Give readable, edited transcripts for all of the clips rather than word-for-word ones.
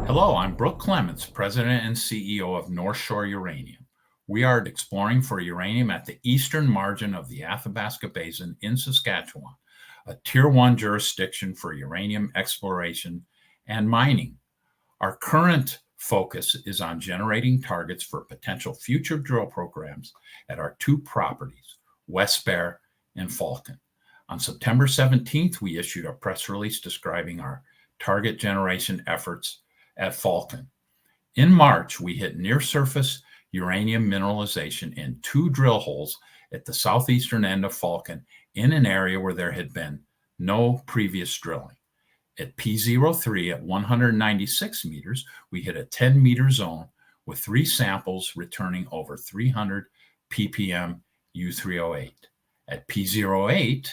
Hello, I'm Brooke Clements, President and CEO of North Shore Uranium. We are exploring for uranium at the eastern margin of the Athabasca Basin in Saskatchewan, a Tier 1 jurisdiction for uranium exploration and mining. Our current focus is on generating targets for potential future drill programs at our two properties, West Bear and Falcon. On September 17th, we issued a press release describing our target generation efforts at Falcon. In March, we hit near-surface uranium mineralization in two drill holes at the southeastern end of Falcon in an area where there had been no previous drilling. At P03 at 196 meters, we hit a 10-meter zone with 3 samples returning over 300 ppm U3O8. At P08,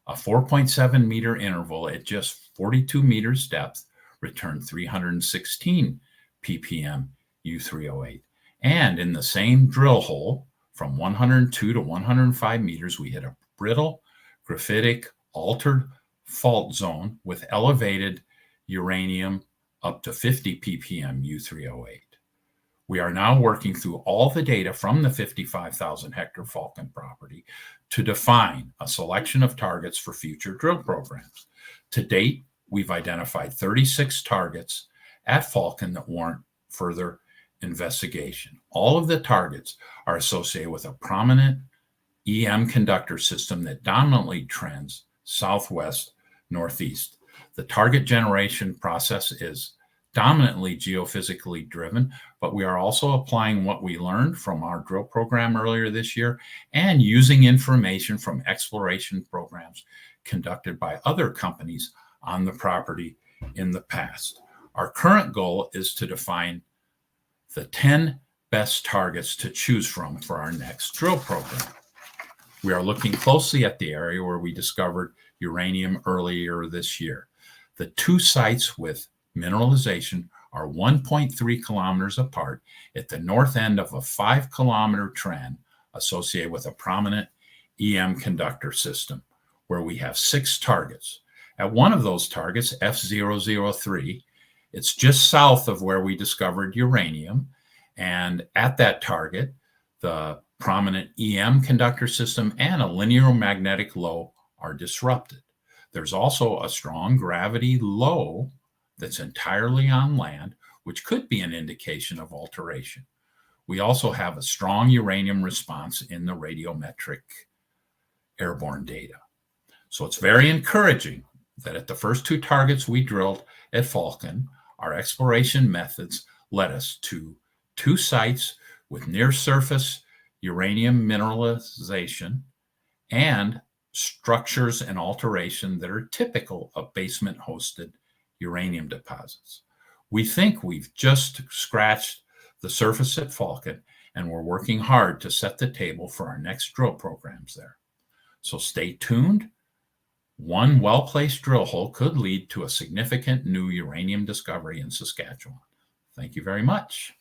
a 4.7-meter interval at just 42 meters depth returned 316 ppm U3O8. And in the same drill hole, from 102 to 105 meters, we hit a brittle, graphitic, altered fault zone with elevated uranium up to 50 ppm U3O8. We are now working through all the data from the 55,000 hectare Falcon property to define a selection of targets for future drill programs. To date, we've identified 36 targets at Falcon that warrant further investigation. All of the targets are associated with a prominent EM conductor system that dominantly trends southwest northeast. The target generation process is dominantly geophysically driven, but we are also applying what we learned from our drill program earlier this year and using information from exploration programs conducted by other companies on the property in the past. Our current goal is to define the 10 best targets to choose from for our next drill program. We are looking closely at the area where we discovered uranium earlier this year. The two sites with mineralization are 1.3 kilometers apart at the north end of a 5-kilometer trend associated with a prominent EM conductor system, where we have 6 targets. At one of those targets, F003, it's just south of where we discovered uranium. And at that target, the prominent EM conductor system and a linear magnetic low are disrupted. There's also a strong gravity low that's entirely on land, which could be an indication of alteration. We also have a strong uranium response in the radiometric airborne data. So it's very encouraging that at the first 2 targets we drilled at Falcon, our exploration methods led us to 2 sites with near-surface uranium mineralization and structures and alteration that are typical of basement-hosted uranium deposits. We think we've just scratched the surface at Falcon, and we're working hard to set the table for our next drill programs there. So stay tuned. One well-placed drill hole could lead to a significant new uranium discovery in Saskatchewan. Thank you very much.